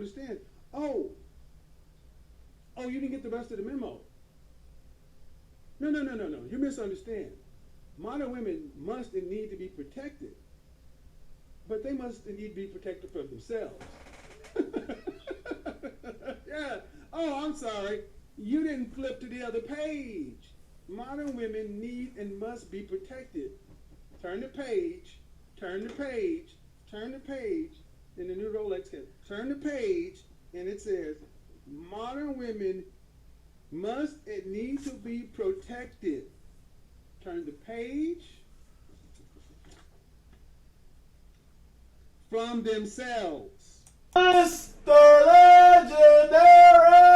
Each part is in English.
understand. Oh, you didn't get the rest of the memo. No. You misunderstand. Modern women must and need to be protected, but they must and need to be protected for themselves. Yeah. Oh, I'm sorry. You didn't flip to the other page. Modern women need and must be protected. Turn the page. Turn the page. Turn the page. In the new Rolex kit. Turn the page, and it says, modern women must and need to be protected. Turn the page. From themselves. Mr. Legendary!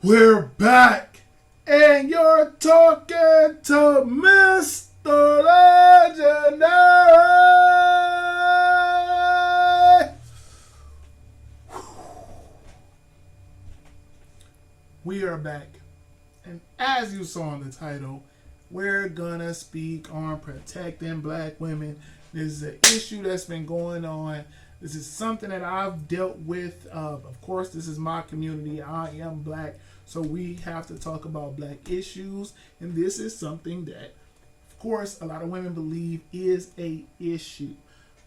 We're back, and you're talking to Mr. Legendary. We are back, and as you saw in the title, we're gonna speak on protecting black women. This is an issue that's been going on. This is something that I've dealt with. Of course, this is my community. I am black. So we have to talk about black issues. And this is something that, of course, a lot of women believe is a issue.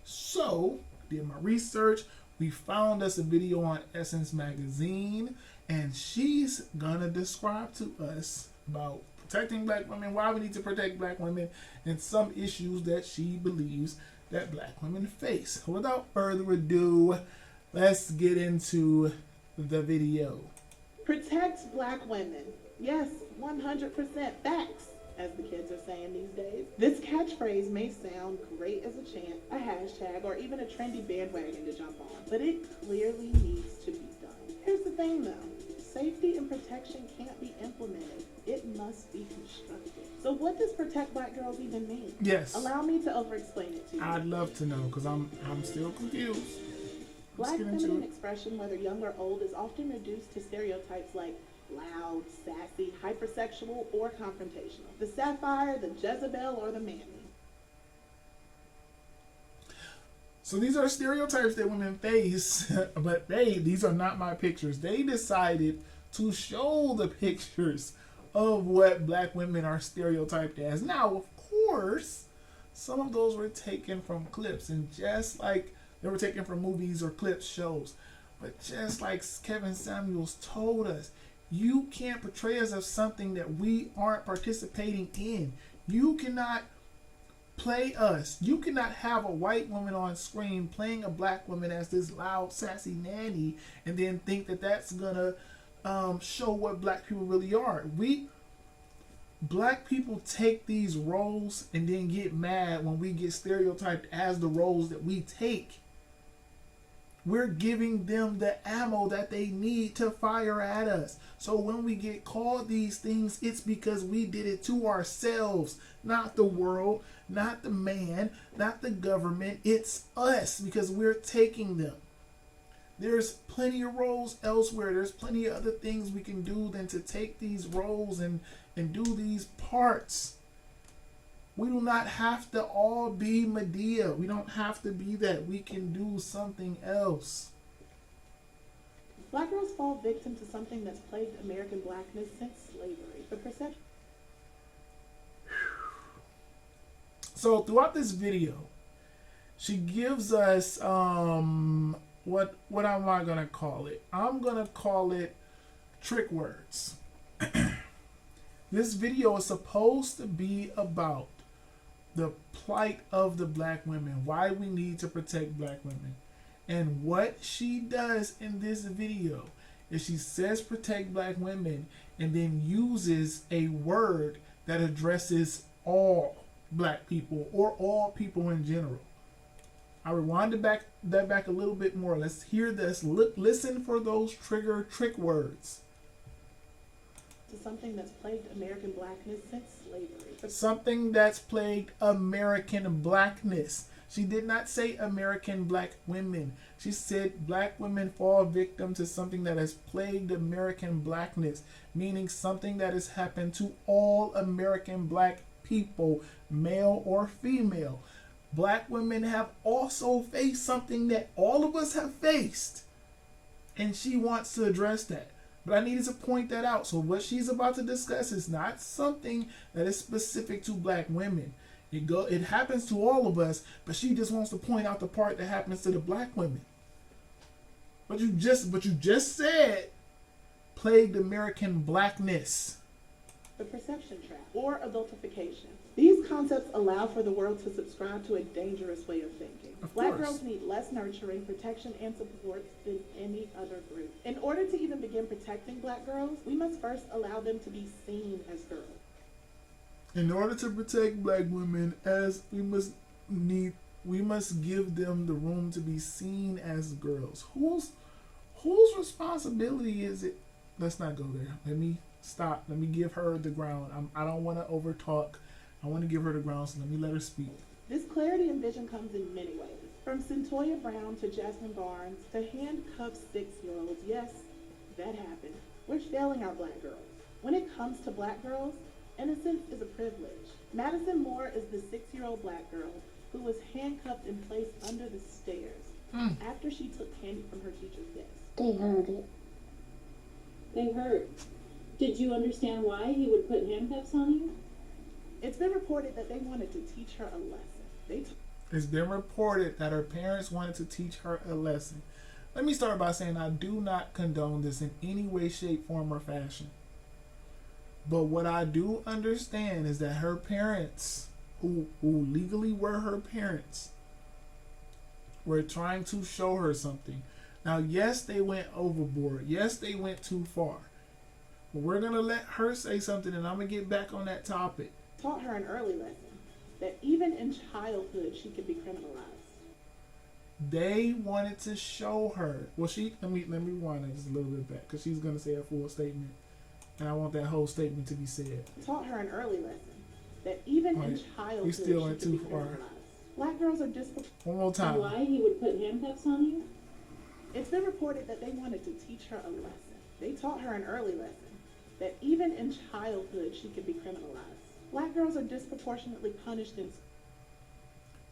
So, did my research. We found us a video on Essence Magazine. And she's going to describe to us about protecting black women, why we need to protect black women, and some issues that she believes that black women face. Without further ado, let's get into the video. Protect black women. Yes, 100% facts, as the kids are saying these days. This catchphrase may sound great as a chant, a hashtag, or even a trendy bandwagon to jump on, but it clearly needs to be done. Here's the thing though. Safety and protection can't be implemented. It must be constructed. So what does protect black girls even mean? Yes. Allow me to over-explain it to you. I'd love to know, because I'm still confused. Black feminine expression, whether young or old, is often reduced to stereotypes like loud, sassy, hypersexual, or confrontational. The sapphire, the Jezebel, or the manly. So these are stereotypes that women face, but these are not my pictures. They decided to show the pictures of what black women are stereotyped as. Now, of course, some of those were taken from clips, and just like they were taken from movies or clips, shows. But just like Kevin Samuels told us, you can't portray us as something that we aren't participating in. You cannot play us. You cannot have a white woman on screen playing a black woman as this loud, sassy nanny and then think that that's gonna show what black people really are. Black people take these roles and then get mad when we get stereotyped as the roles that we take. We're giving them the ammo that they need to fire at us. So when we get called these things, it's because we did it to ourselves, not the world, not the man, not the government. It's us, because we're taking them. There's plenty of roles elsewhere. There's plenty of other things we can do than to take these roles and do these parts. We do not have to all be Medea. We don't have to be that. We can do something else. Black girls fall victim to something that's plagued American blackness since slavery. The perception. So throughout this video, she gives us what am I gonna call it? I'm gonna call it trick words. This video is supposed to be about the plight of the black women, why we need to protect black women. And what she does in this video is she says protect black women and then uses a word that addresses all black people or all people in general. I rewind that back a little bit more. Let's hear this. Listen for those trick words. to something that's plagued American blackness since slavery. Something that's plagued American blackness. She did not say American black women. She said black women fall victim to something that has plagued American blackness, meaning something that has happened to all American black people, male or female. Black women have also faced something that all of us have faced, and she wants to address that. But I needed to point that out. So what she's about to discuss is not something that is specific to black women. It happens to all of us, but she just wants to point out the part that happens to the black women. But you just said plagued American blackness. The perception trap, or adultification. These concepts allow for the world to subscribe to a dangerous way of thinking. Black girls need less nurturing, protection, and support than any other group. In order to even begin protecting black girls, we must first allow them to be seen as girls. In order to protect black women, we must give them the room to be seen as girls. Whose responsibility is it? Let's not go there. Let me stop. Let me give her the ground. I don't want to overtalk. I want to give her the ground, so let me let her speak. This clarity and vision comes in many ways. From Centoya Brown to Jasmine Barnes to handcuffed 6-year-olds. Yes, that happened. We're failing our black girls. When it comes to black girls, innocence is a privilege. Madison Moore is the 6-year-old black girl who was handcuffed and placed under the stairs after she took candy from her teacher's desk. They heard it. They heard. Did you understand why he would put handcuffs on you? It's been reported that they wanted to teach her a lesson. It's been reported that her parents wanted to teach her a lesson. Let me start by saying I do not condone this in any way, shape, form, or fashion. But what I do understand is that her parents, who legally were her parents, were trying to show her something. Now, yes, they went overboard. Yes, they went too far. But we're going to let her say something, and I'm going to get back on that topic. Taught her an early lesson that even in childhood she could be criminalized. They wanted to show her. Well, let me rewind that just a little bit back, because she's going to say a full statement, and I want that whole statement to be said. Taught her an early lesson that even in childhood we still went she could too be far. criminalized. Black girls are disproportionate. One more time. Why he would put handcuffs on you? It's been reported that they wanted to teach her a lesson. They taught her an early lesson that even in childhood she could be criminalized. Black girls are disproportionately punished in school.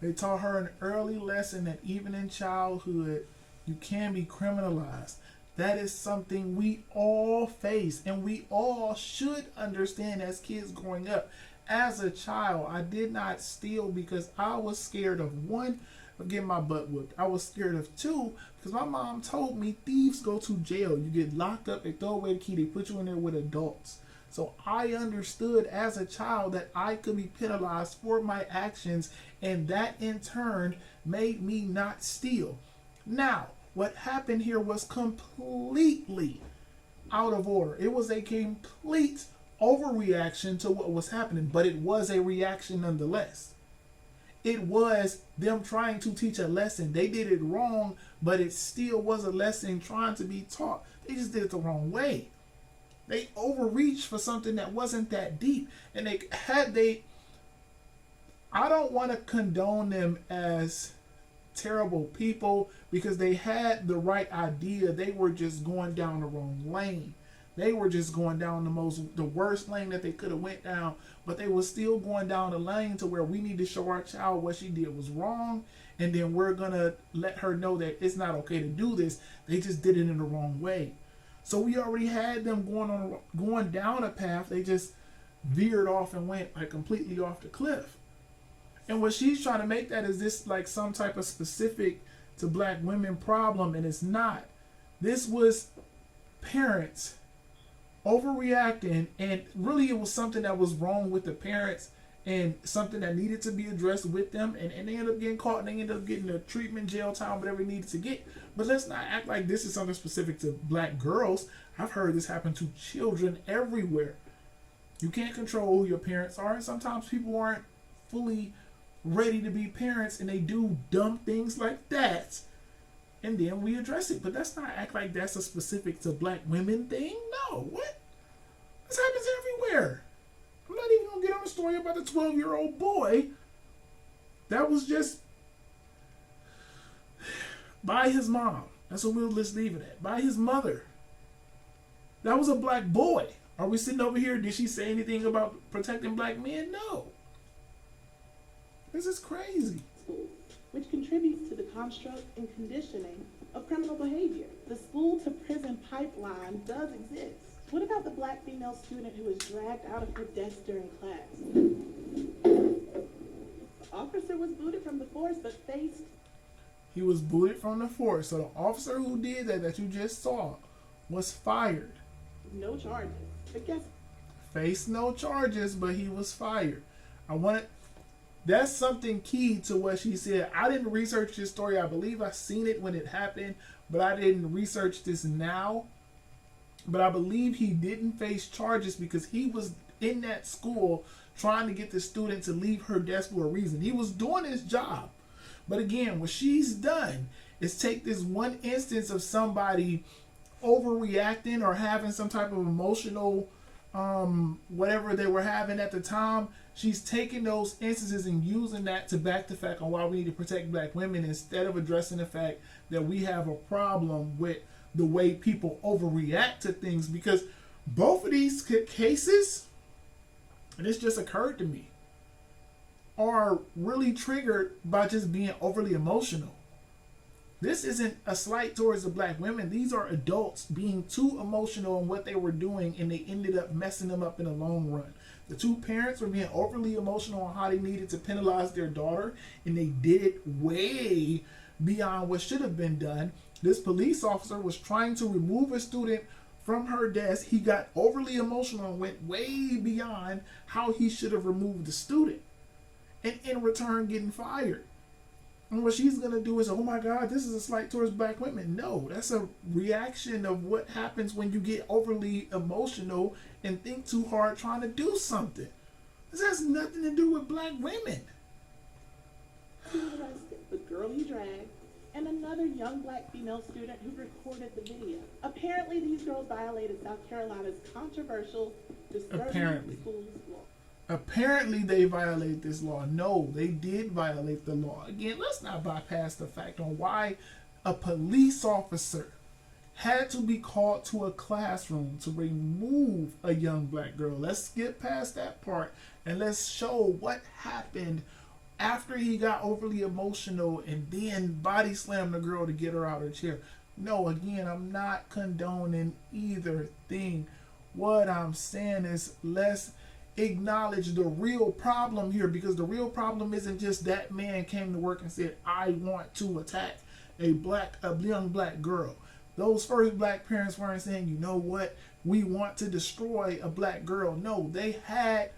They taught her an early lesson that even in childhood you can be criminalized. That is something we all face, and we all should understand as kids growing up. As a child, I did not steal because I was scared of, one, of getting my butt whooped. I was scared of, two, because my mom told me thieves go to jail. You get locked up, they throw away the key, they put you in there with adults. So I understood as a child that I could be penalized for my actions, and that in turn made me not steal. Now, what happened here was completely out of order. It was a complete overreaction to what was happening, but it was a reaction nonetheless. It was them trying to teach a lesson. They did it wrong, but it still was a lesson trying to be taught. They just did it the wrong way. They overreached for something that wasn't that deep. And I don't want to condone them as terrible people because they had the right idea. They were just going down the wrong lane. They were just going down the worst lane that they could have went down, but they were still going down the lane to where we need to show our child what she did was wrong, and then we're going to let her know that it's not okay to do this. They just did it in the wrong way. So we already had them going down a path. They just veered off and went like completely off the cliff. And what she's trying to make that is this like some type of specific to black women problem, and it's not. This was parents overreacting, and really it was something that was wrong with the parents and something that needed to be addressed with them, and they ended up getting caught and they ended up getting a treatment, jail time, whatever they needed to get. But let's not act like this is something specific to black girls. I've heard this happen to children everywhere. You can't control who your parents are, and sometimes people aren't fully ready to be parents and they do dumb things like that, and then we address it. But let's not act like that's a specific to black women thing. No, what? This happens everywhere. I'm not even going to get on the story about the 12-year-old boy that was just by his mom. That's what we'll just leave it at. By his mother. That was a black boy. Are we sitting over here? Did she say anything about protecting black men? No. This is crazy. Which contributes to the construct and conditioning of criminal behavior. The school to prison pipeline does exist. What about the black female student who was dragged out of her desk during class? The officer was booted from the force but faced... He was booted from the force. So the officer who did that you just saw was fired. No charges. But guess... Faced no charges, but he was fired. That's something key to what she said. I didn't research this story. I believe I seen it when it happened, but I didn't research this now. But I believe he didn't face charges because he was in that school trying to get the student to leave her desk for a reason. He was doing his job. But again, what she's done is take this one instance of somebody overreacting or having some type of emotional whatever they were having at the time. She's taking those instances and using that to back the fact on why we need to protect black women instead of addressing the fact that we have a problem with the way people overreact to things, because both of these cases, and this just occurred to me, are really triggered by just being overly emotional. This isn't a slight towards the black women. These are adults being too emotional in what they were doing, and they ended up messing them up in the long run. The two parents were being overly emotional on how they needed to penalize their daughter, and they did it way beyond what should have been done. This police officer was trying to remove a student from her desk. He got overly emotional and went way beyond how he should have removed the student, and in return getting fired. And what she's going to do is, oh my God, this is a slight towards black women. No, that's a reaction of what happens when you get overly emotional and think too hard trying to do something. This has nothing to do with black women. The girl he dragged and another young black female student who recorded the video. Apparently, these girls violated South Carolina's controversial disturbing schools law. Apparently they violate this law. No, they did violate the law. Again, let's not bypass the fact on why a police officer had to be called to a classroom to remove a young black girl. Let's skip past that part and let's show what happened after he got overly emotional and then body slammed the girl to get her out of the chair. No, again, I'm not condoning either thing. What I'm saying is let's acknowledge the real problem here, because the real problem isn't just that man came to work and said, I want to attack a young black girl. Those first black parents weren't saying, you know what, we want to destroy a black girl. No, they had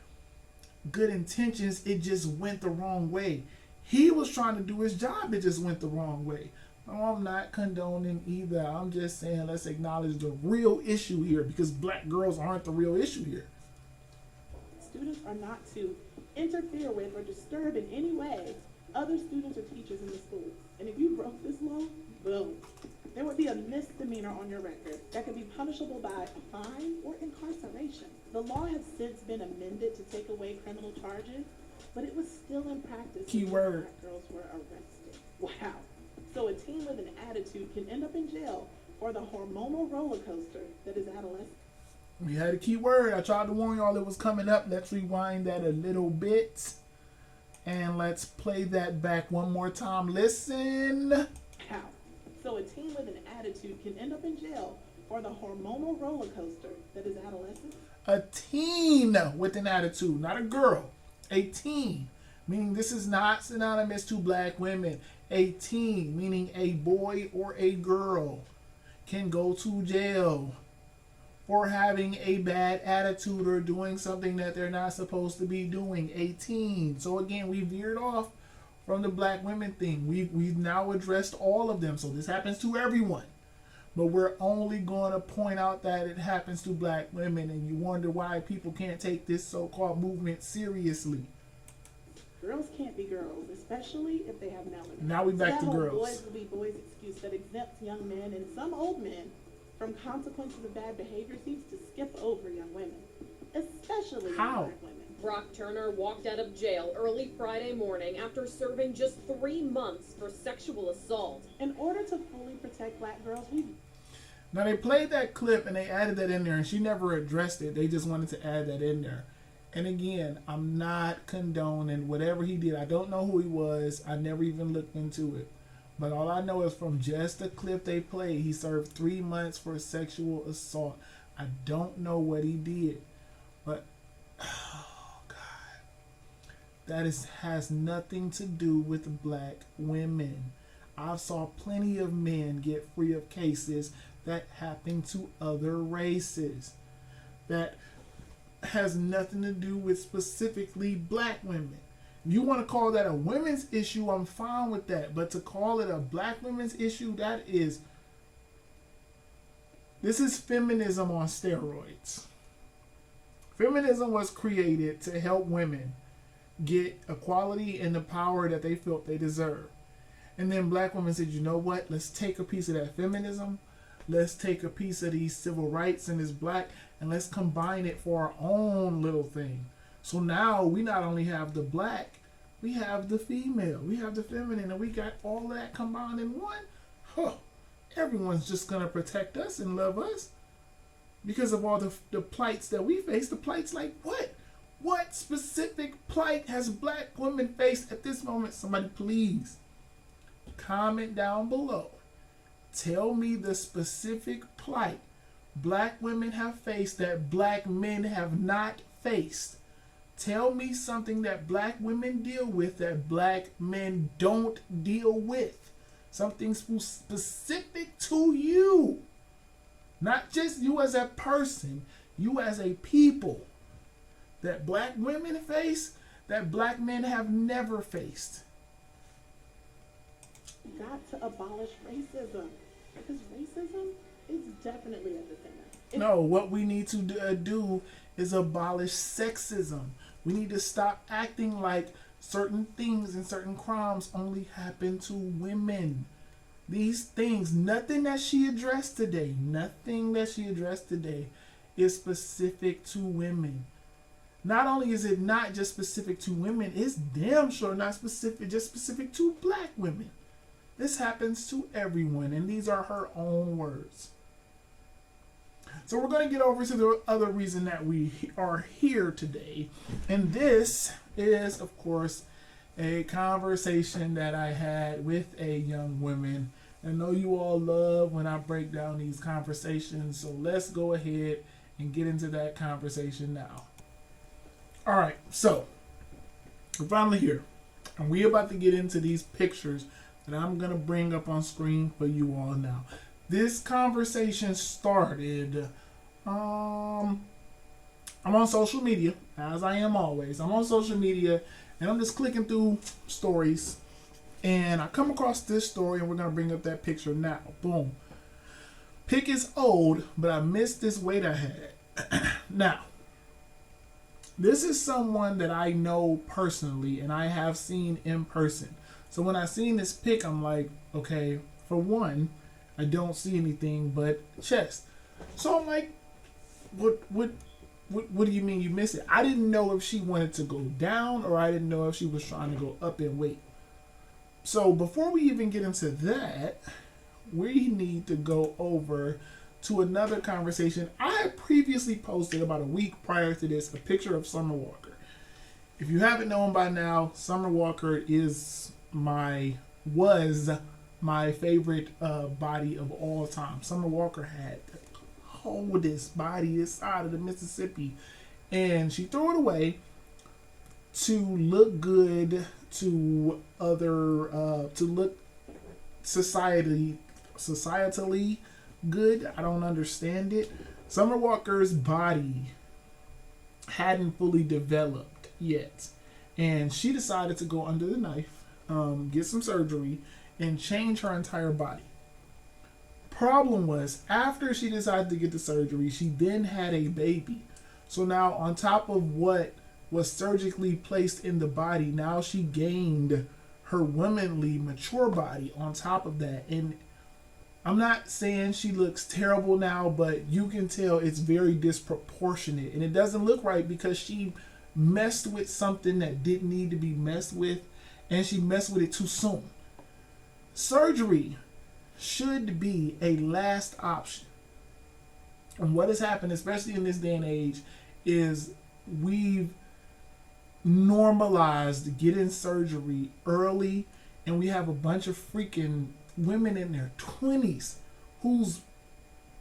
good intentions. It just went the wrong way. He was trying to do his job. It just went the wrong way. No, I'm not condoning either. I'm just saying let's acknowledge the real issue here, because black girls aren't the real issue here. Students are not to interfere with or disturb in any way other students or teachers in the school. And if you broke this law, boom, there would be a misdemeanor on your record that could be punishable by a fine or incarceration. The law has since been amended to take away criminal charges, but it was still in practice. Keyword. Black girls were arrested. Wow. So a teen with an attitude can end up in jail for the hormonal roller coaster that is adolescence. We had a key word. I tried to warn y'all it was coming up. Let's rewind that a little bit. And let's play that back one more time. Listen. How? So a teen with an attitude can end up in jail for the hormonal roller coaster that is adolescence. A teen with an attitude, not a girl. A teen. Meaning this is not synonymous to black women. A teen, meaning a boy or a girl, can go to jail for having a bad attitude or doing something that they're not supposed to be doing. 18. So again, we veered off from the black women thing. We've now addressed all of them. So this happens to everyone. But we're only going to point out that it happens to black women, and you wonder why people can't take this so-called movement seriously. Girls can't be girls, especially if they have melanin. Now we back to girls. Boys will be boys excuse that exempts young men and some old men from consequences of bad behavior seems to skip over young women, especially How? Black women. Brock Turner walked out of jail early Friday morning after serving just 3 months for sexual assault. In order to fully protect Black girls, we Now they played that clip and they added that in there, and she never addressed it. They just wanted to add that in there. And again, I'm not condoning whatever he did. I don't know who he was. I never even looked into it. But all I know is from just the clip they played, he served 3 months for sexual assault. I don't know what he did. But, oh God. That has nothing to do with Black women. I saw plenty of men get free of cases that happen to other races. That has nothing to do with specifically Black women. If you want to call that a women's issue, I'm fine with that. But to call it a Black women's issue, this is feminism on steroids. Feminism was created to help women get equality and the power that they felt they deserve. And then Black women said, you know what? Let's take a piece of that feminism. Let's take a piece of these civil rights and this Black, and let's combine it for our own little thing. So now we not only have the Black, we have the female, we have the feminine, and we got all that combined in one. Huh. Everyone's just going to protect us and love us because of all the plights that we face. The plights like what? What specific plight has Black women faced at this moment? Somebody please comment down below. Tell me the specific plight Black women have faced that Black men have not faced. Tell me something that Black women deal with that Black men don't deal with. Something specific to you. Not just you as a person, you as a people. That Black women face, that Black men have never faced. got to abolish racism. Because racism is definitely at the center. No, what we need to do is abolish sexism. We need to stop acting like certain things and certain crimes only happen to women. These things, nothing that she addressed today is specific to women. Not only is it not just specific to women, it's damn sure not specific to Black women. This happens to everyone, and these are her own words. So we're going to get over to the other reason that we are here today. And this is, of course, a conversation that I had with a young woman. I know you all love when I break down these conversations, so let's go ahead and get into that conversation now. All right, so we're finally here, and we're about to get into these pictures that I'm going to bring up on screen for you all now. This conversation started, I'm on social media, as I am always. I'm on social media, and I'm just clicking through stories, and I come across this story, and we're going to bring up that picture now. Boom. Pic is old, but I missed this weight I had. Now, this is someone that I know personally, and I have seen in person. So when I seen this pic, I'm like, okay, for one, I don't see anything but chest. So I'm like, what do you mean you miss it? I didn't know if she wanted to go down, or I didn't know if she was trying to go up in weight. So before we even get into that, we need to go over to another conversation. I had previously posted about a week prior to this a picture of Summer Walker. If you haven't known by now, Summer Walker was my favorite body of all time. Summer Walker had the coldest body this side of the Mississippi, and she threw it away to look good to to look societally good. I don't understand it. Summer Walker's body hadn't fully developed yet, and she decided to go under the knife, get some surgery, and change her entire body. Problem was, after she decided to get the surgery, she then had a baby. So now, on top of what was surgically placed in the body, now she gained her womanly, mature body on top of that. And I'm not saying she looks terrible now, but you can tell it's very disproportionate. And it doesn't look right because she messed with something that didn't need to be messed with, and she messed with it too soon. Surgery should be a last option. And what has happened, especially in this day and age, is we've normalized getting surgery early, and we have a bunch of freaking women in their 20s whose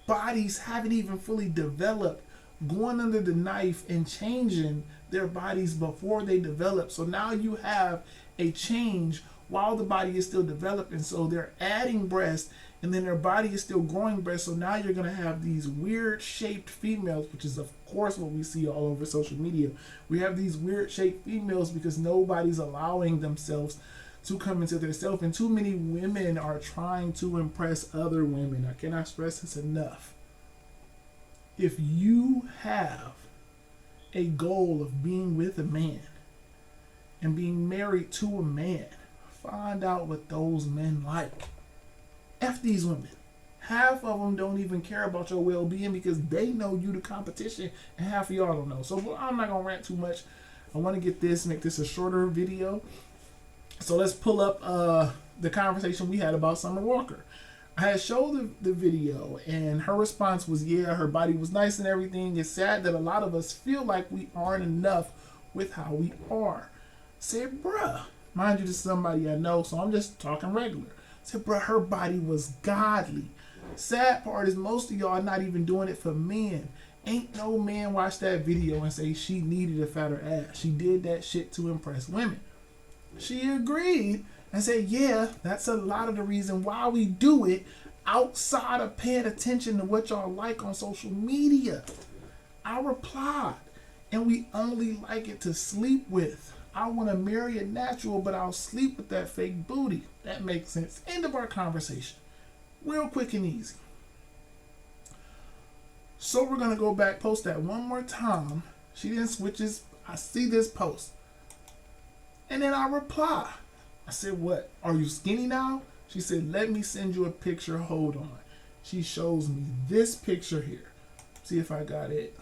bodies haven't even fully developed, going under the knife and changing their bodies before they develop. So now you have a change while the body is still developing. So they're adding breast, and then their body is still growing breast. So now you're going to have these weird shaped females, which is of course what we see all over social media. We have these weird shaped females because nobody's allowing themselves to come into their self, and too many women are trying to impress other women. I cannot stress this enough. If you have a goal of being with a man and being married to a man, find out what those men like. F these women. Half of them don't even care about your well-being because they know you the competition, and half of y'all don't know. So I'm not gonna rant too much. I want to make this a shorter video. So let's pull up the conversation we had about Summer Walker. I had showed the video, and her response was, yeah, her body was nice and everything. It's sad that a lot of us feel like we aren't enough with how we are. I said, bruh, mind you, this is somebody I know, so I'm just talking regular. I said, bruh, her body was godly. Sad part is most of y'all are not even doing it for men. Ain't no man watch that video and say she needed a fatter ass. She did that shit to impress women. She agreed and said, yeah, that's a lot of the reason why we do it outside of paying attention to what y'all like on social media. I replied, and we only like it to sleep with. I want to marry a natural, but I'll sleep with that fake booty. That makes sense. End of our conversation. Real quick and easy. So we're going to go back, post that one more time. She then switches. I see this post. And then I reply. I said, what? Are you skinny now? She said, let me send you a picture. Hold on. She shows me this picture here. See if I got it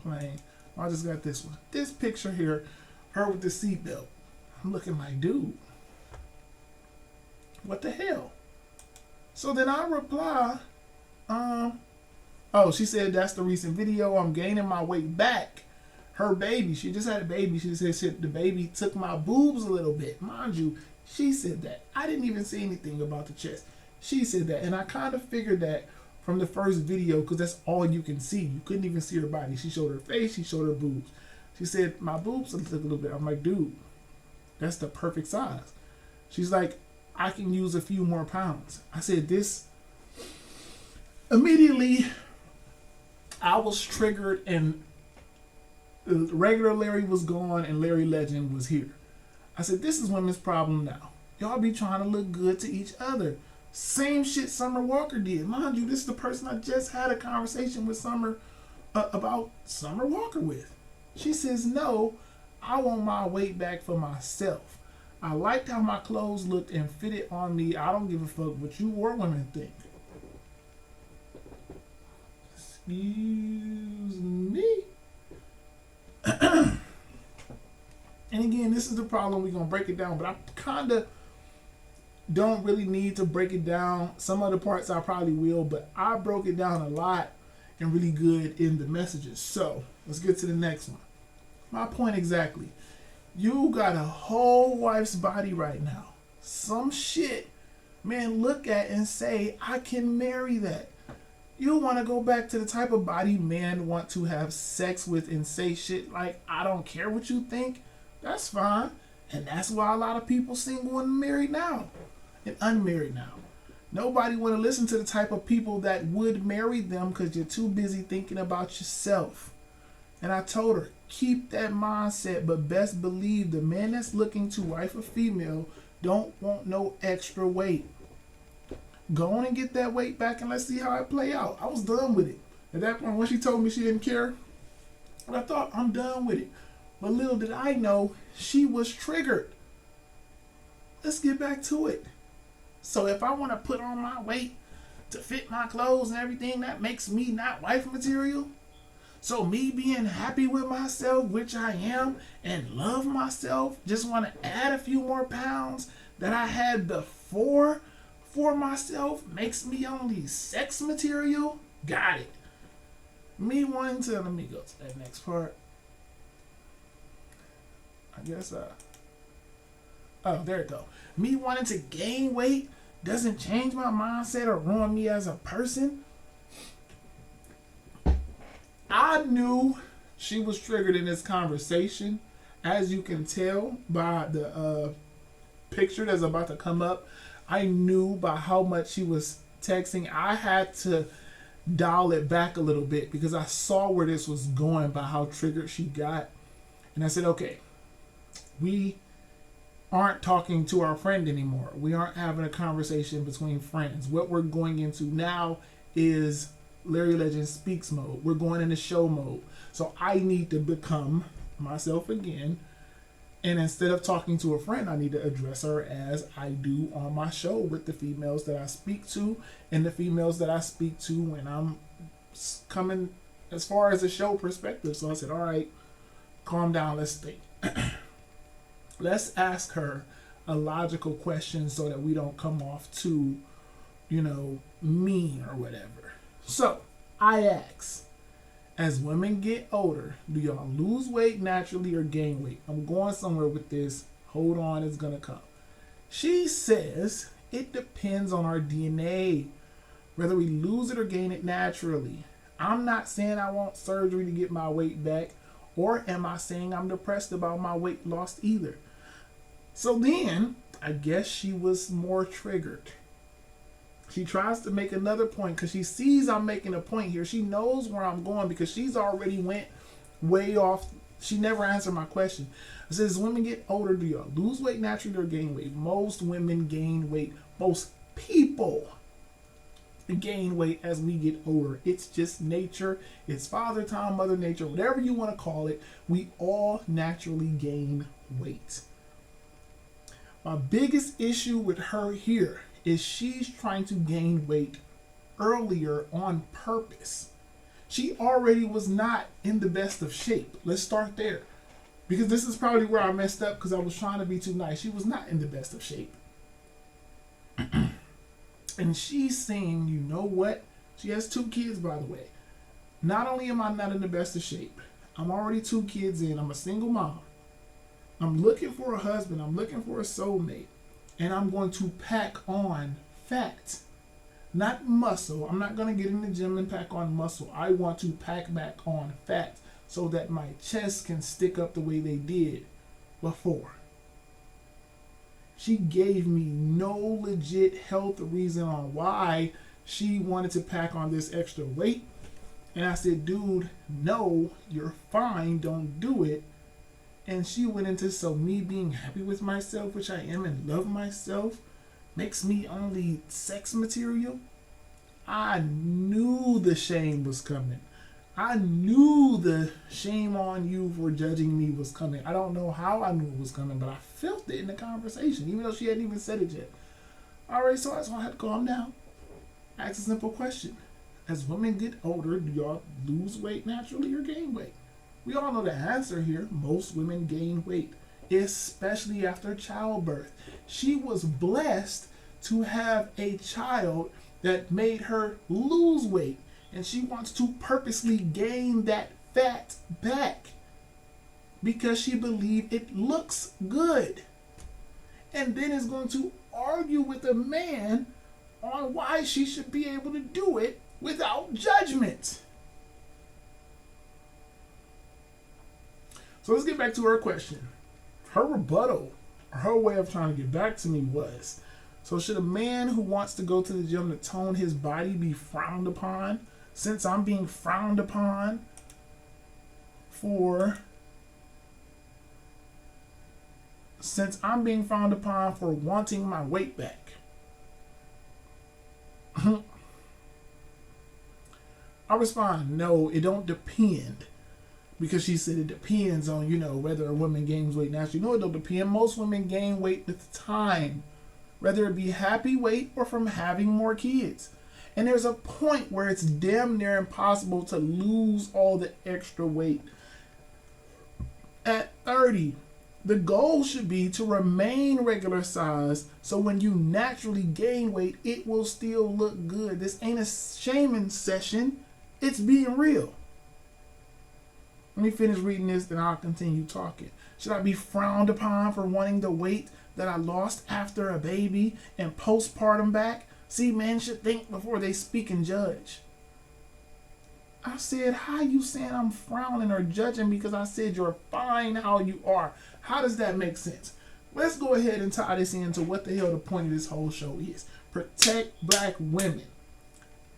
plain. I just got this one. This picture here, her with the seatbelt. I'm looking like, dude, what the hell? So then I reply, oh, she said that's the recent video. I'm gaining my weight back. Her baby, she just had a baby. She said shit, the baby took my boobs a little bit. Mind you, she said that. I didn't even say anything about the chest. She said that. And I kind of figured that from the first video because that's all you can see. You couldn't even see her body. She showed her face. She showed her boobs. She said, my boobs took a little bit. I'm like, dude, that's the perfect size. She's like, I can use a few more pounds. I said, this. Immediately, I was triggered, and regular Larry was gone and Larry Legend was here. I said, this is women's problem now. Y'all be trying to look good to each other. Same shit Summer Walker did. Mind you, this is the person I just had a conversation with Summer about Summer Walker with. She says, no, I want my weight back for myself. I liked how my clothes looked and fitted on me. I don't give a fuck what you or women think. Excuse me. And again, this is the problem. We're going to break it down, but I kind of don't really need to break it down. Some other parts I probably will, but I broke it down a lot and really good in the messages. So let's get to the next one. My point exactly. You got a whole wife's body right now. Some shit, man, look at and say, I can marry that. You want to go back to the type of body men want to have sex with and say shit like, I don't care what you think. That's fine. And that's why a lot of people single and married now and unmarried now. Nobody want to listen to the type of people that would marry them because you're too busy thinking about yourself. And I told her, keep that mindset, but best believe the man that's looking to wife a female don't want no extra weight. Go on and get that weight back and let's see how it play out. I was done with it. At that point, when she told me she didn't care, I thought, I'm done with it. But little did I know, she was triggered. Let's get back to it. So if I want to put on my weight, to fit my clothes and everything, that makes me not wife material. So me being happy with myself, which I am, and love myself, just want to add a few more pounds that I had before for myself, makes me only sex material? Got it. Me wanting to, let me go to that next part. I guess, oh, there it go. Me wanting to gain weight doesn't change my mindset or ruin me as a person. I knew she was triggered in this conversation, as you can tell by the picture that's about to come up. I knew by how much she was texting. I had to dial it back a little bit because I saw where this was going by how triggered she got. And I said, okay, we aren't talking to our friend anymore. We aren't having a conversation between friends. What we're going into now is Larry Legend Speaks mode. We're going into show mode. So I need to become myself again. And instead of talking to a friend, I need to address her as I do on my show with the females that I speak to and the females that I speak to when I'm coming as far as a show perspective. So I said, all right, calm down. Let's think. Let's ask her a logical question so that we don't come off too, mean or whatever. So I ask, as women get older, do y'all lose weight naturally or gain weight? I'm going somewhere with this. Hold on, it's going to come. She says it depends on our DNA, whether we lose it or gain it naturally. I'm not saying I want surgery to get my weight back, or am I saying I'm depressed about my weight lost either. So then, I guess she was more triggered. She tries to make another point because she sees I'm making a point here. She knows where I'm going because she's already went way off. She never answered my question. I said, as women get older, do y'all lose weight naturally or gain weight? Most women gain weight. Most people gain weight as we get older. It's just nature. It's father time, mother nature, whatever you want to call it. We all naturally gain weight. My biggest issue with her here is she's trying to gain weight earlier on purpose. She already was not in the best of shape. Let's start there. Because this is probably where I messed up because I was trying to be too nice. She was not in the best of shape. And she's saying, you know what? She has 2 kids, by the way. Not only am I not in the best of shape, I'm already 2 kids in. I'm a single mom. I'm looking for a husband. I'm looking for a soulmate. And I'm going to pack on fat, not muscle. I'm not going to get in the gym and pack on muscle. I want to pack back on fat so that my chest can stick up the way they did before. She gave me no legit health reason on why she wanted to pack on this extra weight. And I said, dude, no, you're fine. Don't do it. And she went into, so me being happy with myself, which I am, and love myself, makes me only sex material. I knew the shame was coming. I knew the shame on you for judging me was coming. I don't know how I knew it was coming, but I felt it in the conversation, even though she hadn't even said it yet. All right, so that's why I had to calm down. Ask a simple question. As women get older, do y'all lose weight naturally or gain weight? We all know the answer here. Most women gain weight, especially after childbirth. She was blessed to have a child that made her lose weight, and she wants to purposely gain that fat back because she believes it looks good. And then is going to argue with a man on why she should be able to do it without judgment. So let's get back to her question. Her rebuttal, her way of trying to get back to me was, so should a man who wants to go to the gym to tone his body be frowned upon? Since I'm being frowned upon for wanting my weight back. I respond, no, it don't depend. Because she said it depends on, whether a woman gains weight naturally. No, it don't depend. Most women gain weight with time, whether it be happy weight or from having more kids. And there's a point where it's damn near impossible to lose all the extra weight. At 30, the goal should be to remain regular size, so when you naturally gain weight, it will still look good. This ain't a shaming session, it's being real. Let me finish reading this, then I'll continue talking. Should I be frowned upon for wanting the weight that I lost after a baby and postpartum back? See, men should think before they speak and judge. I said, how you saying I'm frowning or judging because I said you're fine how you are? How does that make sense? Let's go ahead and tie this into what the hell the point of this whole show is. Protect black women.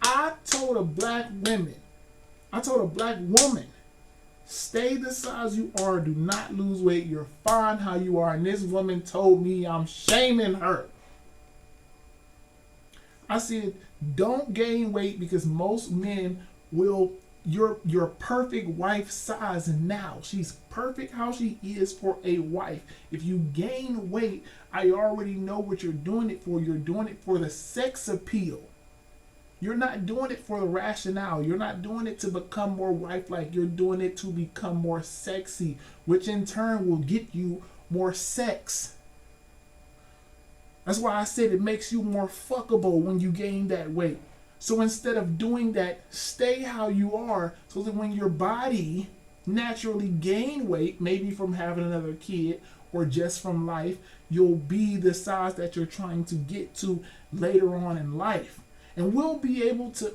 I told a black woman, stay the size you are, do not lose weight, you're fine how you are. And this woman told me I'm shaming her. I said, don't gain weight because most men will, your perfect wife size now. She's perfect how she is for a wife. If you gain weight, I already know what you're doing it for. You're doing it for the sex appeal. You're not doing it for the rationale. You're not doing it to become more wife-like. You're doing it to become more sexy, which in turn will get you more sex. That's why I said it makes you more fuckable when you gain that weight. So instead of doing that, stay how you are, so that when your body naturally gain weight, maybe from having another kid or just from life, you'll be the size that you're trying to get to later on in life. And we'll be able to...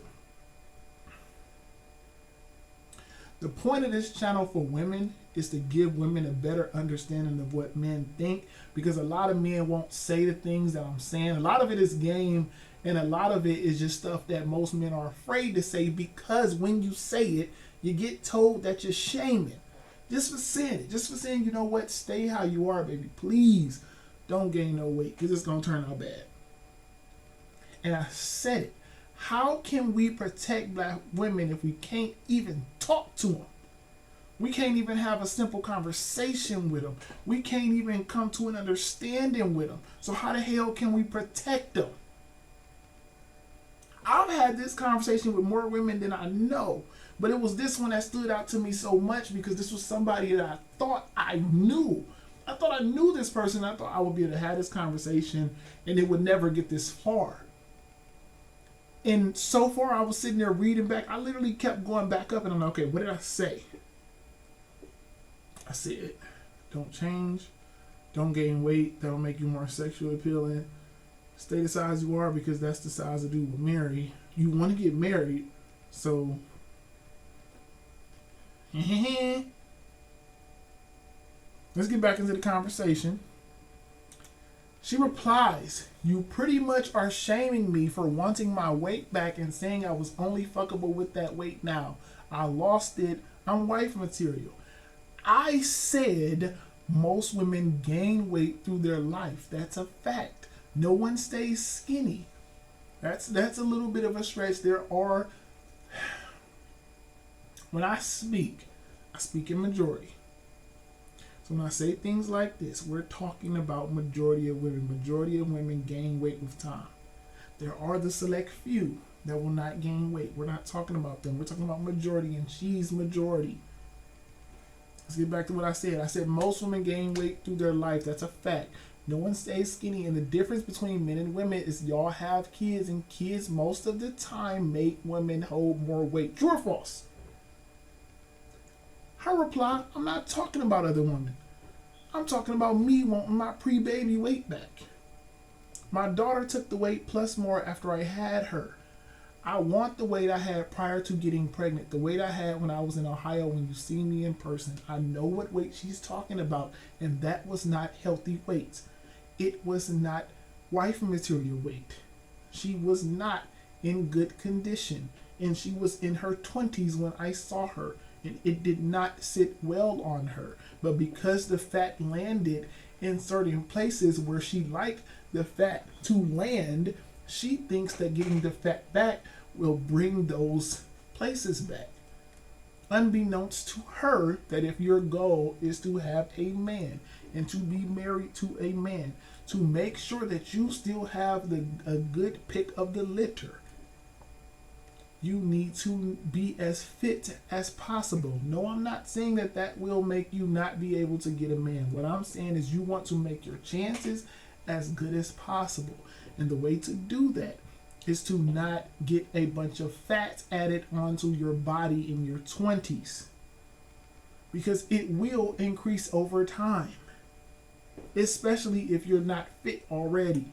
The point of this channel for women is to give women a better understanding of what men think, because a lot of men won't say the things that I'm saying. A lot of it is game, and a lot of it is just stuff that most men are afraid to say, because when you say it, you get told that you're shaming. Just for saying it. Just for saying, you know what, stay how you are, baby. Please don't gain no weight, because it's going to turn out bad. And I said it. How can we protect black women if we can't even talk to them? We can't even have a simple conversation with them. We can't even come to an understanding with them. So how the hell can we protect them? I've had this conversation with more women than I know, but it was this one that stood out to me so much because this was somebody that I thought I knew. I thought I knew this person. I thought I would be able to have this conversation and it would never get this far. And so far I was sitting there reading back. I literally kept going back up and I'm like, okay, what did I say? I said, don't change, don't gain weight, that'll make you more sexually appealing. Stay the size you are because that's the size a dude will marry. You want to get married, so let's get back into the conversation. She replies, you pretty much are shaming me for wanting my weight back and saying I was only fuckable with that weight now. I lost it. I'm wife material. I said most women gain weight through their life. That's a fact. No one stays skinny. That's a little bit of a stretch. There are, when I speak in majority. So when I say things like this, we're talking about majority of women. Majority of women gain weight with time. There are the select few that will not gain weight. We're not talking about them. We're talking about majority, and she's majority. Let's get back to what I said. I said most women gain weight through their life. That's a fact. No one stays skinny, and the difference between men and women is y'all have kids, and kids most of the time make women hold more weight. True or false? Her reply, I'm not talking about other women. I'm talking about me wanting my pre-baby weight back. My daughter took the weight plus more after I had her. I want the weight I had prior to getting pregnant. The weight I had when I was in Ohio when you see me in person. I know what weight she's talking about, and that was not healthy weight. It was not wife material weight. She was not in good condition, and she was in her 20s when I saw her, and it did not sit well on her. But because the fat landed in certain places where she liked the fat to land, she thinks that getting the fat back will bring those places back. Unbeknownst to her, that if your goal is to have a man and to be married to a man, to make sure that you still have a good pick of the litter, you need to be as fit as possible. No, I'm not saying that that will make you not be able to get a man. What I'm saying is you want to make your chances as good as possible. And the way to do that is to not get a bunch of fat added onto your body in your 20s. Because it will increase over time. Especially if you're not fit already.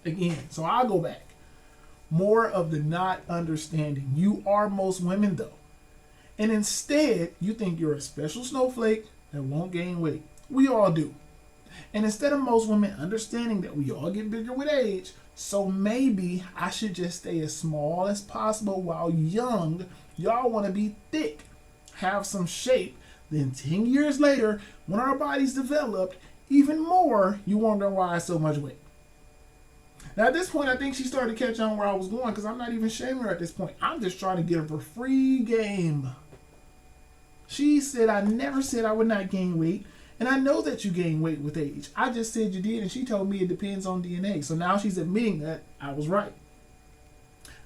Again, so I'll go back. More of the not understanding. You are most women though. And instead, you think you're a special snowflake that won't gain weight. We all do. And instead of most women understanding that we all get bigger with age, so maybe I should just stay as small as possible while young. Y'all want to be thick, have some shape. Then 10 years later, when our bodies developed even more, you wonder why so much weight. Now at this point, I think she started to catch on where I was going because I'm not even shaming her at this point. I'm just trying to get her for free game. She said, I never said I would not gain weight. And I know that you gain weight with age. I just said you did, and she told me it depends on DNA. So now she's admitting that I was right.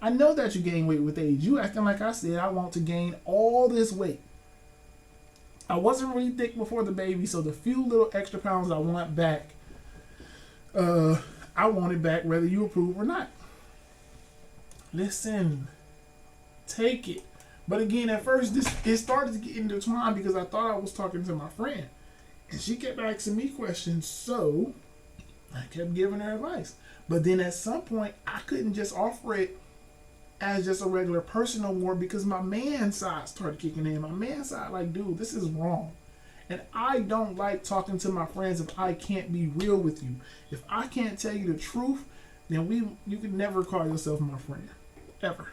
I know that you gain weight with age. You acting like I said I want to gain all this weight. I wasn't really thick before the baby, so the few little extra pounds I want back, I want it back whether you approve or not. Listen, take it. But again, at first, it started to get intertwined because I thought I was talking to my friend. And she kept asking me questions, so I kept giving her advice. But then at some point, I couldn't just offer it as just a regular person no more because my man side started kicking in. My man side, like, dude, this is wrong. And I don't like talking to my friends if I can't be real with you. If I can't tell you the truth, then you can never call yourself my friend. Ever.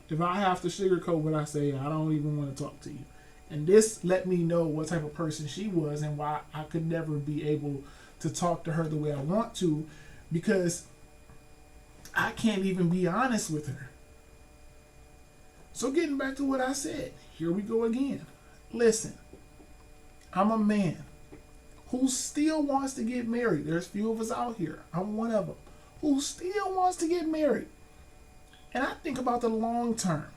If I have to sugarcoat what I say, I don't even want to talk to you. And this let me know what type of person she was and why I could never be able to talk to her the way I want to because I can't even be honest with her. So getting back to what I said, here we go again. Listen, I'm a man who still wants to get married. There's few of us out here. I'm one of them who still wants to get married. And I think about the long term.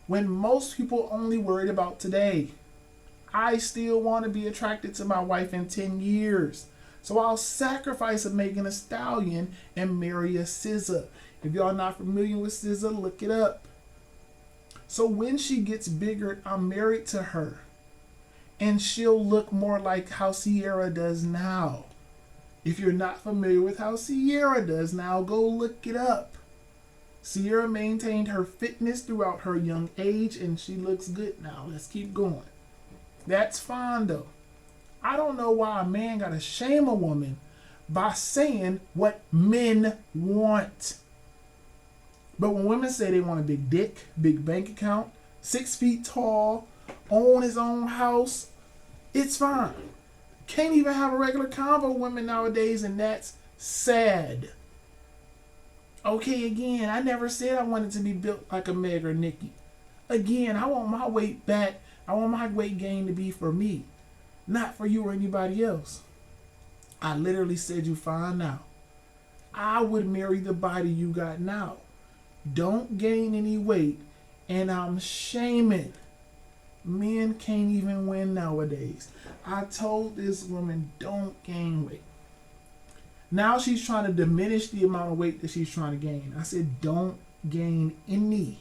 When most people only worried about today. I still want to be attracted to my wife in 10 years. So I'll sacrifice a Megan Thee Stallion and marry a SZA. If y'all not familiar with SZA, look it up. So when she gets bigger, I'm married to her. And she'll look more like how Sierra does now. If you're not familiar with how Sierra does now, go look it up. Sierra maintained her fitness throughout her young age and she looks good now. Let's keep going. That's fine though. I don't know why a man gotta shame a woman by saying what men want. But when women say they want a big dick, big bank account, 6 feet tall, own his own house, it's fine. Can't even have a regular convo with women nowadays and that's sad. Okay, again, I never said I wanted to be built like a Meg or Nikki. Again, I want my weight back. I want my weight gain to be for me, not for you or anybody else. I literally said you fine now. I would marry the body you got now. Don't gain any weight, and I'm shaming. Men can't even win nowadays. I told this woman, don't gain weight. Now she's trying to diminish the amount of weight that she's trying to gain. I said, don't gain any.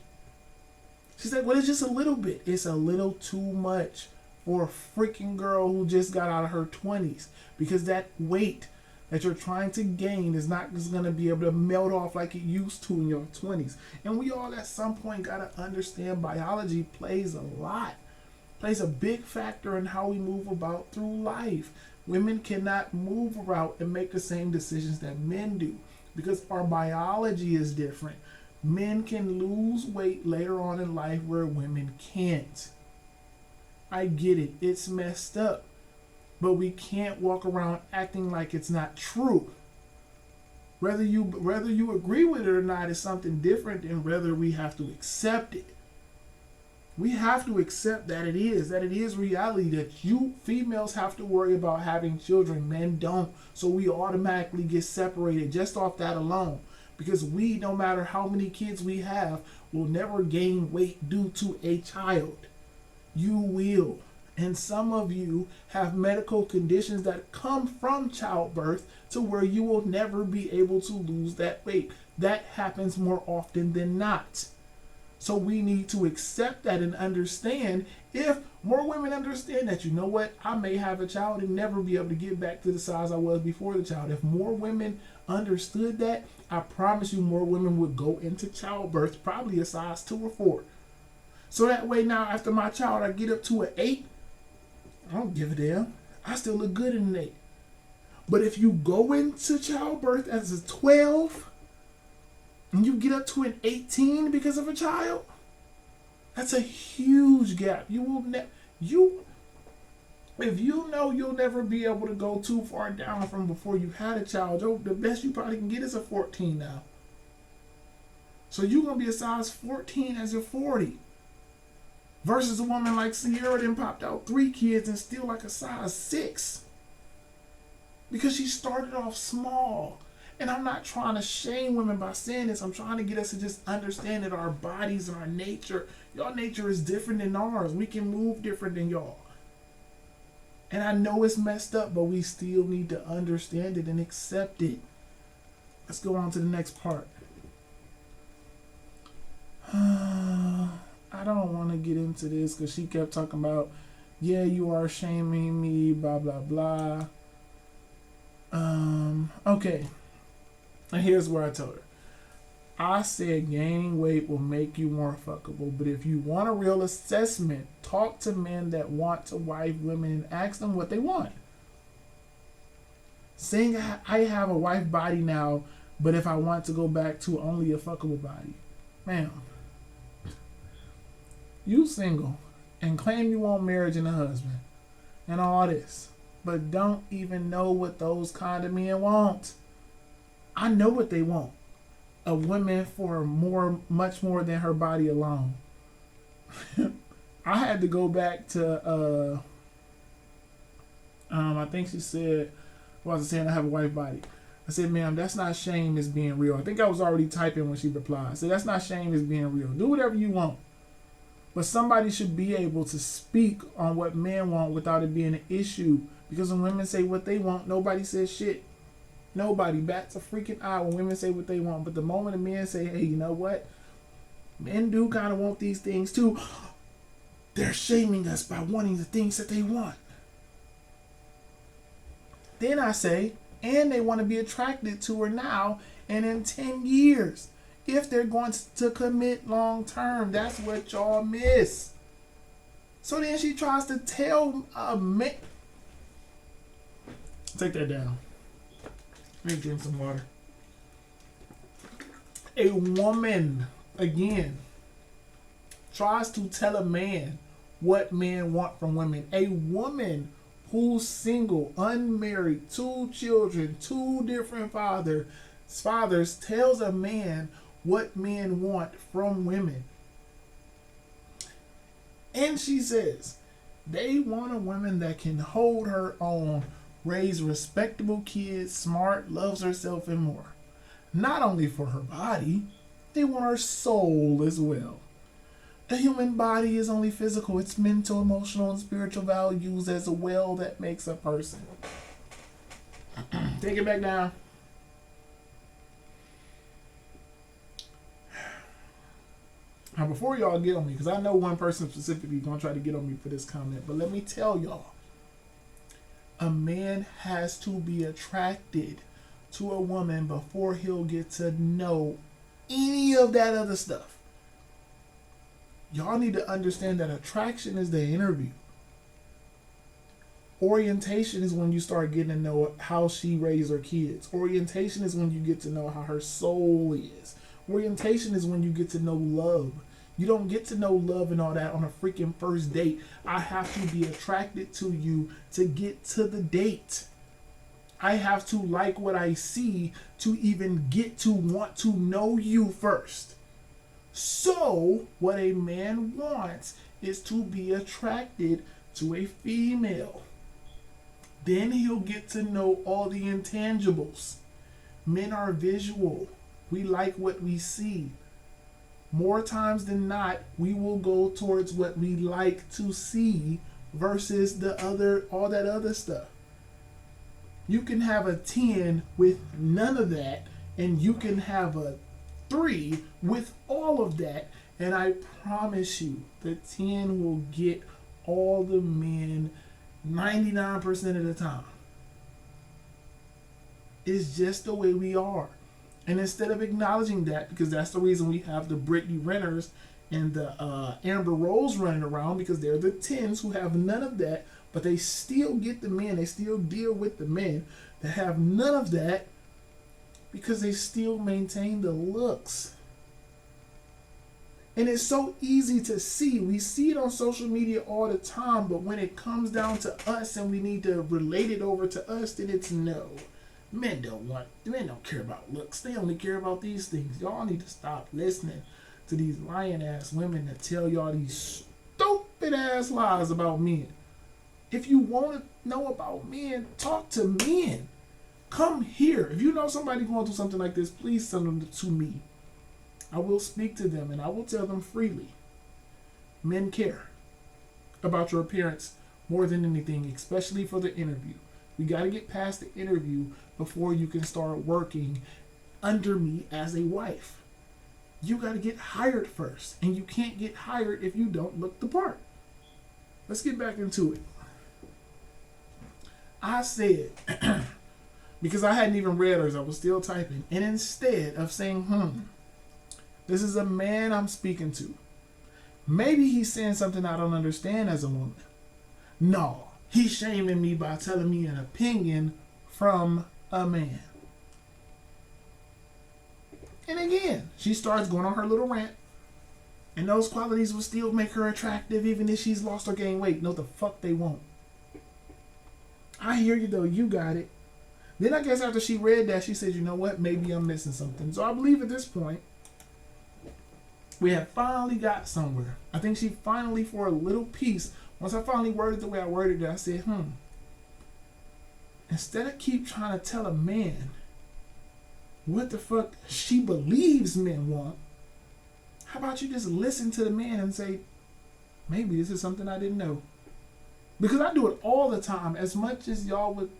She's like, well, it's just a little bit. It's a little too much for a freaking girl who just got out of her 20s. Because that weight that you're trying to gain is not just going to be able to melt off like it used to in your 20s. And we all at some point got to understand biology plays a big factor in how we move about through life. Women cannot move around and make the same decisions that men do because our biology is different. Men can lose weight later on in life where women can't. I get it. It's messed up. But we can't walk around acting like it's not true. Whether you agree with it or not is something different than whether we have to accept it. We have to accept that it is reality that you females have to worry about having children, men don't. So we automatically get separated just off that alone. Because we, no matter how many kids we have, will never gain weight due to a child. You will. And some of you have medical conditions that come from childbirth to where you will never be able to lose that weight. That happens more often than not. So we need to accept that and understand. If more women understand that, you know what, I may have a child and never be able to get back to the size I was before the child. If more women understood that, I promise you more women would go into childbirth probably a size 2 or 4. So that way now after my child I get up to an 8, I don't give a damn. I still look good in an 8. But if you go into childbirth as a 12 and you get up to an 18 because of a child, that's a huge gap. You will if you know you'll never be able to go too far down from before you had a child, the best you probably can get is a 14 now. So you're gonna be a size 14 as you're 40. Versus a woman like Sierra that popped out 3 kids and still like a size 6. Because she started off small. And I'm not trying to shame women by saying this. I'm trying to get us to just understand that our bodies and our nature, y'all nature is different than ours. We can move different than y'all. And I know it's messed up, but we still need to understand it and accept it. Let's go on to the next part. I don't want to get into this because she kept talking about, yeah, you are shaming me, blah, blah, blah. Okay. And here's where I told her. I said gaining weight will make you more fuckable, but if you want a real assessment, talk to men that want to wife women and ask them what they want. Saying I have a wife body now, but if I want to go back to only a fuckable body, ma'am, you single and claim you want marriage and a husband and all this, but don't even know what those kind of men want. I know what they want. A woman for much more than her body alone. I had to go back to I think she said, well, I was saying I have a wife body. I said, ma'am, that's not shame, it's being real. I think I was already typing when she replied. I said, that's not shame, it's being real. Do whatever you want. But somebody should be able to speak on what men want without it being an issue. Because when women say what they want, nobody says shit. Nobody bats a freaking eye when women say what they want. But the moment a man say, hey, you know what? Men do kind of want these things too. They're shaming us by wanting the things that they want. Then I say, and they want to be attracted to her now and in 10 years. If they're going to commit long term, that's what y'all miss. So then she tries to tell a man. Take that down. Let me drink some water. A woman, again, tries to tell a man what men want from women. A woman who's single, unmarried, 2 children, 2 different fathers tells a man what men want from women. And she says they want a woman that can hold her own, raise respectable kids, smart, loves herself, and more. Not only for her body, they want her soul as well. A human body is only physical. It's mental, emotional, and spiritual values as well that makes a person. Take it back down. Now, before y'all get on me, because I know one person specifically going to try to get on me for this comment, but let me tell y'all, a man has to be attracted to a woman before he'll get to know any of that other stuff. Y'all need to understand that attraction is the interview. Orientation is when you start getting to know how she raised her kids. Orientation is when you get to know how her soul is. Orientation is when you get to know love. You don't get to know love and all that on a freaking first date. I have to be attracted to you to get to the date. I have to like what I see to even get to want to know you first. So, what a man wants is to be attracted to a female. Then he'll get to know all the intangibles. Men are visual. We like what we see. More times than not, we will go towards what we like to see versus all that other stuff. You can have a 10 with none of that, and you can have a 3 with all of that, and I promise you, the 10 will get all the men 99% of the time. It's just the way we are. And instead of acknowledging that, because that's the reason we have the Brittany Renners and the Amber Rose running around, because they're the 10s who have none of that, but they still get the men, they still deal with the men that have none of that, because they still maintain the looks. And it's so easy to see. We see it on social media all the time, but when it comes down to us and we need to relate it over to us, then it's no. Men don't care about looks. They only care about these things. Y'all need to stop listening to these lying ass women that tell y'all these stupid ass lies about men. If you want to know about men, talk to men. Come here. If you know somebody going through something like this, please send them to me. I will speak to them and I will tell them freely. Men care about your appearance more than anything, especially for the interview. We got to get past the interview before you can start working under me as a wife. You got to get hired first, and you can't get hired if you don't look the part. Let's get back into it. I said, because I hadn't even read hers, I was still typing, and instead of saying, this is a man I'm speaking to. Maybe he's saying something I don't understand as a woman. No, he's shaming me by telling me an opinion from a man. And again, she starts going on her little rant. And those qualities will still make her attractive even if she's lost or gained weight. No, the fuck they won't. I hear you though, you got it. Then I guess after she read that, she said, you know what, maybe I'm missing something. So I believe at this point, we have finally got somewhere. I think she finally, for a little piece, once I finally worded the way I worded it, I said, instead of keep trying to tell a man what the fuck she believes men want, how about you just listen to the man and say, maybe this is something I didn't know. Because I do it all the time. As much as y'all would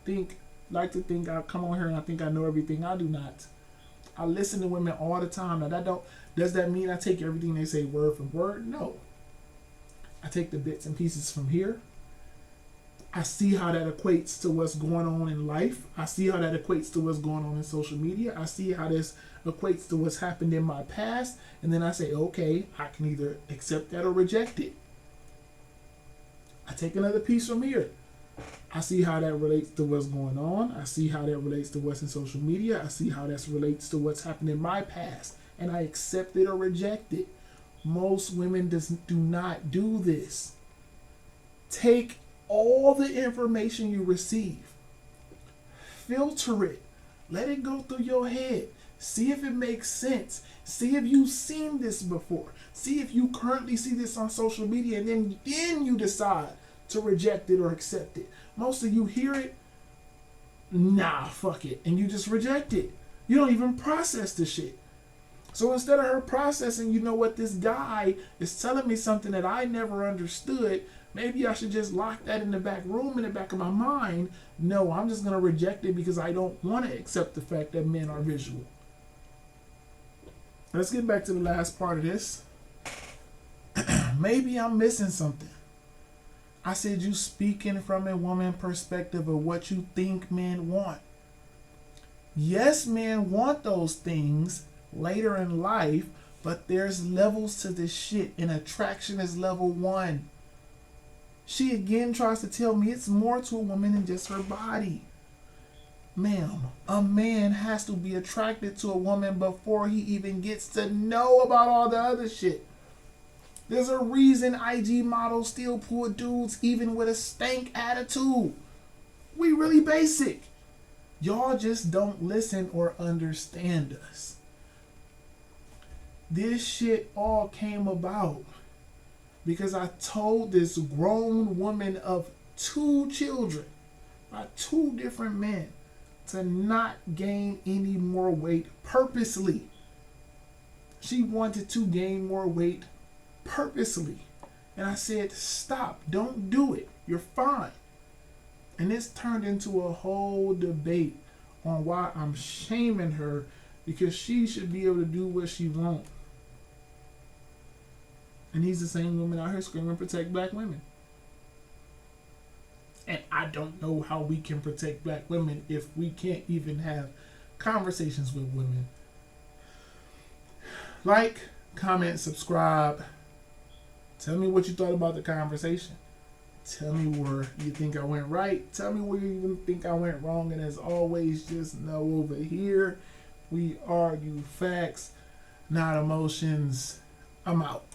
like to think I come on here and I think I know everything, I do not. I listen to women all the time. Now does that mean I take everything they say word for word? No. I take the bits and pieces from here. I see how that equates to what's going on in life. I see how that equates to what's going on in social media. I see how this equates to what's happened in my past. And then I say, okay, I can either accept that or reject it. I take another piece from here. I see how that relates to what's going on. I see how that relates to what's in social media. I see how that relates to what's happened in my past. And I accept it or reject it. Most women do not do this. Take all the information you receive, filter it, let it go through your head, see if it makes sense, see if you've seen this before, see if you currently see this on social media, and then you decide to reject it or accept it. Most of you hear it, nah, fuck it, and you just reject it. You don't even process the shit. So instead of her processing, you know what, this guy is telling me something that I never understood, maybe I should just lock that in the back room, in the back of my mind. No, I'm just going to reject it because I don't want to accept the fact that men are visual. Let's get back to the last part of this. Maybe I'm missing something. I said you speaking from a woman perspective of what you think men want. Yes, men want those things later in life, but there's levels to this shit, and attraction is level 1. She again tries to tell me it's more to a woman than just her body. Ma'am, a man has to be attracted to a woman before he even gets to know about all the other shit. There's a reason IG models still pull dudes even with a stank attitude. We really basic. Y'all just don't listen or understand us. This shit all came about because I told this grown woman of 2 children by 2 different men to not gain any more weight purposely. She wanted to gain more weight purposely. And I said, stop, don't do it. You're fine. And this turned into a whole debate on why I'm shaming her because she should be able to do what she wants. And these the same women out here screaming, protect black women. And I don't know how we can protect black women if we can't even have conversations with women. Like, comment, subscribe. Tell me what you thought about the conversation. Tell me where you think I went right. Tell me where you even think I went wrong. And as always, just know over here, we argue facts, not emotions. I'm out.